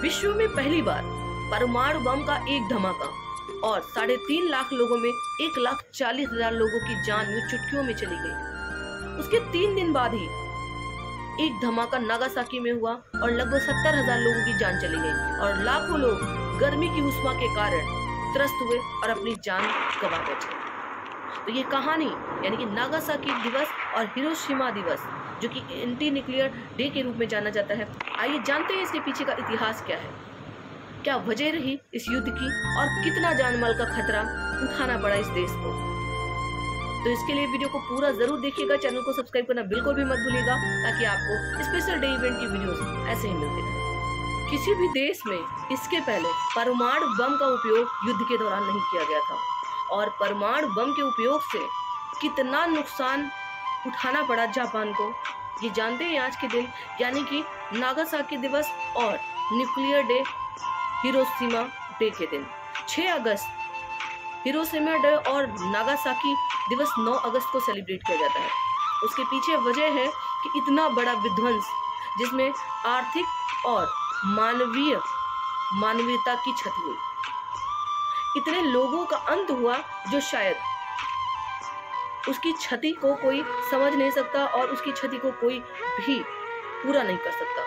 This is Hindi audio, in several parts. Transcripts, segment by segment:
विश्व में पहली बार परमाणु बम का एक धमाका और 3.5 लाख लोगों में 1,40,000 लोगों की जान यूं चुटकियों में चली गई। उसके 3 दिन बाद ही एक धमाका नागासाकी में हुआ और लगभग 70,000 लोगों की जान चली गई और लाखों लोग गर्मी की उष्मा के कारण त्रस्त हुए और अपनी जान गंवा बैठे। तो ये कहानी यानी कि नागासाकी दिवस और हिरोशिमा दिवस, जो कि एंटी न्यूक्लियर डे के रूप में जाना जाता है, आइए जानते हैं इसके पीछे का इतिहास क्या है, क्या वजह रही इस युद्ध की और कितना जानमाल का खतरा उठाना पड़ा इस देश को। तो इसके लिए वीडियो को पूरा जरूर देखिएगा, चैनल को सब्सक्राइब करना बिल्कुल भी मत भूलिएगा ताकि आपको स्पेशल डे इवेंट की वीडियोस ऐसे ही मिलते रहे। किसी भी देश में इसके पहले परमाणु बम का उपयोग युद्ध के दौरान नहीं किया गया था और परमाणु बम के उपयोग से कितना नुकसान उठाना पड़ा जापान को, ये जानते हैं आज के दिन यानी कि नागासाकी दिवस और न्यूक्लियर डे हिरोशिमा डे के दिन 6 अगस्त हिरोशिमा डे और नागासाकी दिवस 9 अगस्त को सेलिब्रेट किया जाता है। उसके पीछे वजह है कि इतना बड़ा विध्वंस जिसमें आर्थिक और मानवीयता की क्षति हुई, इतने लोगों का अंत हुआ जो शायद उसकी क्षति को कोई समझ नहीं सकता और उसकी क्षति को कोई भी पूरा नहीं कर सकता।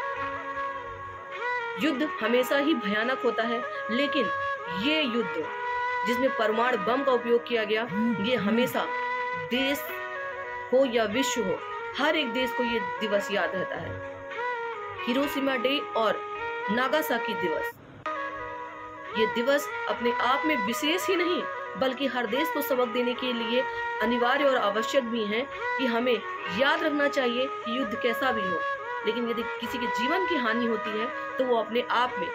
युद्ध हमेशा ही भयानक होता है, लेकिन ये युद्ध जिसमें परमाणु बम का उपयोग किया गया, ये हमेशा देश हो या विश्व हो, हर एक देश को ये दिवस याद रहता है। हिरोशिमा डे और नागासाकी दिवस, ये दिवस अपने आप में विशेष ही नहीं बल्कि हर देश को सबक देने के लिए अनिवार्य और आवश्यक भी है कि हमें याद रखना चाहिए कि युद्ध कैसा भी हो, लेकिन यदि किसी के जीवन की हानि होती है तो वो अपने आप में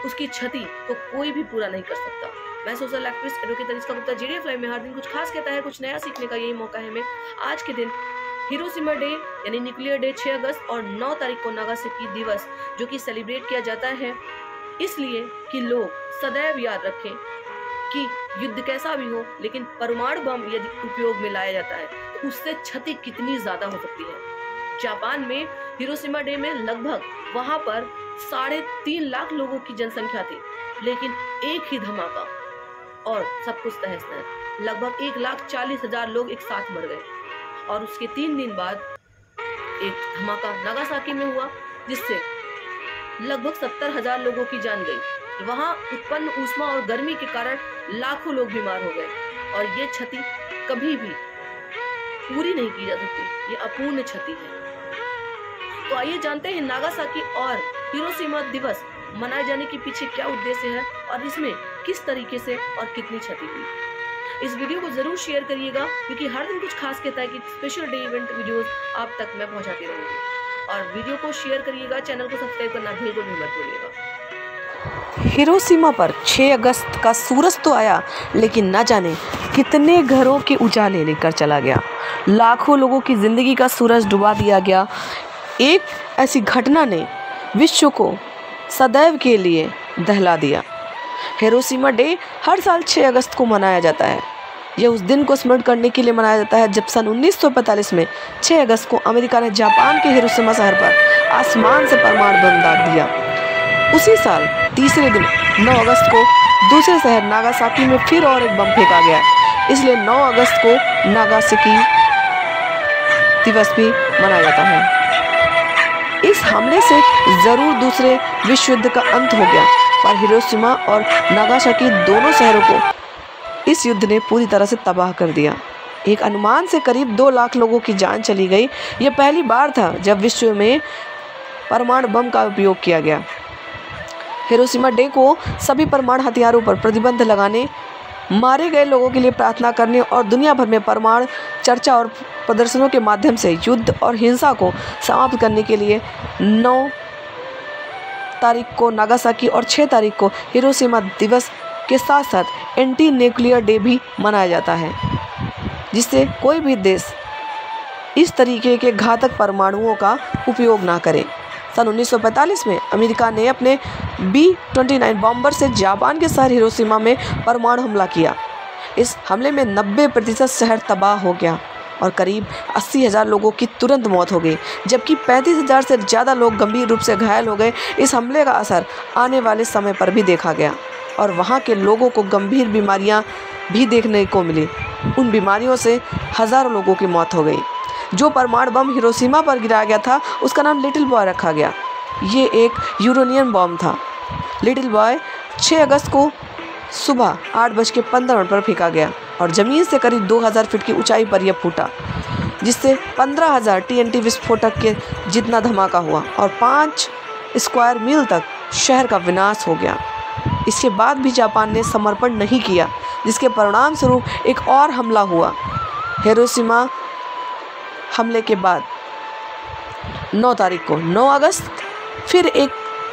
उसकी क्षति को कोई भी पूरा नहीं कर सकता। मैं social activist advocate Tanishka Gupta GDF live में हर दिन कुछ खास कहता है, कुछ नया सीखने का यही मौका है। मैं आज के दिन हिरोशिमा डे यानी न्यूक्लियर डे 6 अगस्त और 9 तारीख को नागासाकी दिवस जो कि सेलिब्रेट किया जाता है, इसलिए कि लोग सदैव याद रखें कि युद्ध कैसा भी हो, लेकिन परमाणु बम यदि उपयोग में लाया जाता है तो उससे क्षति कितनी ज्यादा हो सकती है। जापान में हिरोशिमा डे में लगभग वहां पर 3.5 लाख लोगों की जनसंख्या थी, लेकिन एक ही धमाका और सब कुछ तहस नहस, लगभग 1,40,000 लोग एक साथ मर गए और उसके 3 दिन बाद एक धमाका नागासाकी में हुआ जिससे लगभग 70,000 लोगों की जान गई। वहां उत्पन्न ऊष्मा और गर्मी के कारण लाखों लोग बीमार हो गए और ये क्षति कभी भी पूरी नहीं की जा सकती, ये अपूर्ण क्षति है। तो आइए जानते हैं नागासाकी और हिरोशिमा दिवस मनाए जाने के पीछे क्या उद्देश्य है और इसमें किस तरीके से और कितनी क्षति हुई। इस वीडियो को जरूर शेयर करिएगा क्योंकि हर दिन कुछ खास कहता है कि स्पेशल डे इवेंट वीडियोस आप तक मैं पहुंचाती रहूंगी। और वीडियो को शेयर करिएगा, चैनल को सब्सक्राइब करना बिल्कुल भी मत भूलिएगा। हिरोशिमा पर 6 अगस्त का सूरज तो आया, लेकिन न जाने कितने घरों के उजाले लेकर चला गया। लाखों लोगों की जिंदगी का सूरज डुबा दिया गया। एक ऐसी घटना ने विश्व को सदैव के लिए दहला दिया। हिरोशिमा डे हर साल 6 अगस्त को मनाया जाता है। यह उस दिन को स्मरण करने के लिए मनाया जाता है जब सन 1945 में 6 अगस्त को अमेरिका ने जापान के हिरोशिमा शहर पर आसमान से परमाणु बम दाग दिया। उसी साल तीसरे दिन 9 अगस्त को दूसरे शहर नागासाकी में फिर और एक बम फेंका गया, इसलिए 9 अगस्त को नागासाकी दिवस भी मनाया जाता है। इस हमले से जरूर दूसरे विश्व युद्ध का अंत हो गया, पर हिरोशिमा और नागासाकी दोनों शहरों को इस युद्ध ने पूरी तरह से तबाह कर दिया। एक अनुमान से करीब 2 लाख लोगों की जान चली गई। यह पहली बार था जब विश्व में परमाणु बम का उपयोग किया गया। हिरोशिमा डे को सभी परमाणु हथियारों पर प्रतिबंध लगाने, मारे गए लोगों के लिए प्रार्थना करने और दुनिया भर में परमाणु चर्चा और प्रदर्शनों के माध्यम से युद्ध और हिंसा को समाप्त करने के लिए 9 तारीख को नागासाकी और 6 तारीख को हिरोशिमा दिवस के साथ साथ एंटी न्यूक्लियर डे भी मनाया जाता है, जिससे कोई भी देश इस तरीके के घातक परमाणुओं का उपयोग ना करे। सन 1945 में अमेरिका ने अपने B-29 बॉम्बर से जापान के शहर हिरोशिमा में परमाणु हमला किया। इस हमले में 90% शहर तबाह हो गया और करीब 80,000 लोगों की तुरंत मौत हो गई, जबकि 35,000 से ज़्यादा लोग गंभीर रूप से घायल हो गए। इस हमले का असर आने वाले समय पर भी देखा गया और वहाँ के लोगों को गंभीर बीमारियाँ भी देखने को मिली। उन बीमारियों से हज़ारों लोगों की मौत हो गई। जो परमाणु बम हिरोशिमा पर गिराया गया था उसका नाम लिटिल बॉय रखा गया। ये एक यूरेनियम बम था। लिटिल बॉय 6 अगस्त को सुबह 8:15 पर फेंका गया और ज़मीन से करीब 2000 फीट की ऊंचाई पर यह फूटा, जिससे 15,000 TNT विस्फोटक के जितना धमाका हुआ और 5 स्क्वायर मील तक शहर का विनाश हो गया। इसके बाद भी जापान ने समर्पण नहीं किया, जिसके परिणाम स्वरूप एक और हमला हुआ। हिरोशिमा हमले के बाद 9 तारीख को 9 अगस्त फिर एक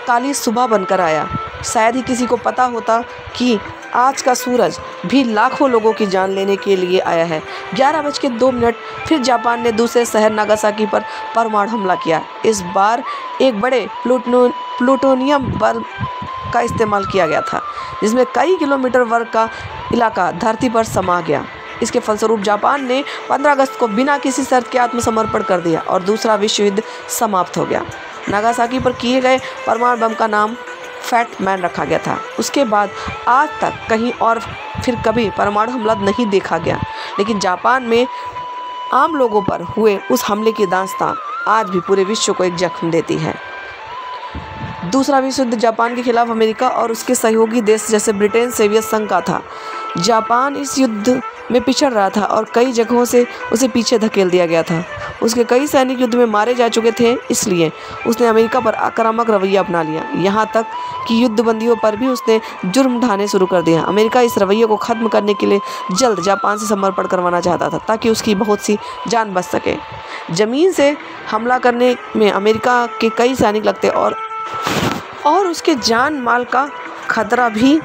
काली सुबह बनकर आया। शायद ही किसी को पता होता कि आज का सूरज भी लाखों लोगों की जान लेने के लिए आया है। 11:02 फिर जापान ने दूसरे शहर नागासाकी पर परमाणु हमला किया। इस बार एक बड़े प्लूटोनियम बम का इस्तेमाल किया गया था, जिसमें कई किलोमीटर वर्ग का इलाका धरती पर समा गया। इसके फलस्वरूप जापान ने 15 अगस्त को बिना किसी शर्त के आत्मसमर्पण कर दिया और दूसरा विश्व युद्ध समाप्त हो गया। नागासाकी पर किए गए परमाणु बम का नाम फैट मैन रखा गया था। उसके बाद आज तक कहीं और फिर कभी परमाणु हमला नहीं देखा गया, लेकिन जापान में आम लोगों पर हुए उस हमले की दास्तान आज भी पूरे विश्व को एक जख्म देती है। दूसरा विश्व युद्ध जापान के खिलाफ अमेरिका और उसके सहयोगी देश जैसे ब्रिटेन सोवियत संघ का था। जापान इस युद्ध में पिछड़ रहा था और कई जगहों से उसे पीछे धकेल दिया गया था। उसके कई सैनिक युद्ध में मारे जा चुके थे, इसलिए उसने अमेरिका पर आक्रामक रवैया अपना लिया। यहाँ तक कि युद्धबंदियों पर भी उसने जुर्म ढाने शुरू कर दिया। अमेरिका इस रवैये को ख़त्म करने के लिए जल्द जापान से समर्पण करवाना चाहता था, ताकि उसकी बहुत सी जान बच सके। ज़मीन से हमला करने में अमेरिका के कई सैनिक लगते और उसके जान माल का खतरा भी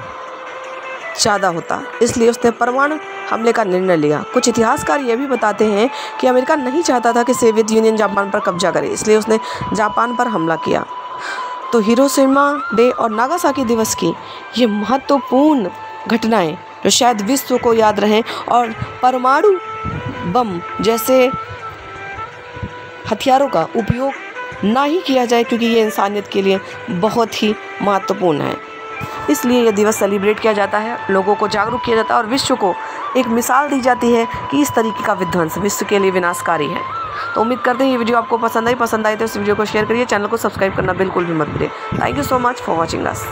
ज़्यादा होता, इसलिए उसने परमाणु हमले का निर्णय लिया। कुछ इतिहासकार यह भी बताते हैं कि अमेरिका नहीं चाहता था कि सोवियत यूनियन जापान पर कब्जा करे, इसलिए उसने जापान पर हमला किया। तो हिरोशिमा डे और नागासाकी दिवस की ये महत्वपूर्ण घटनाएं जो शायद विश्व को याद रहें और परमाणु बम जैसे हथियारों का उपयोग ना ही किया जाए, क्योंकि ये इंसानियत के लिए बहुत ही महत्वपूर्ण है। इसलिए यह दिवस सेलिब्रेट किया जाता है, लोगों को जागरूक किया जाता है और विश्व को एक मिसाल दी जाती है कि इस तरीके का विध्वंस विश्व के लिए विनाशकारी है। तो उम्मीद करते हैं ये वीडियो आपको पसंद आई तो इस वीडियो को शेयर करिए, चैनल को सब्सक्राइब करना बिल्कुल भी मत भूलिए। Thank you so much for watching us.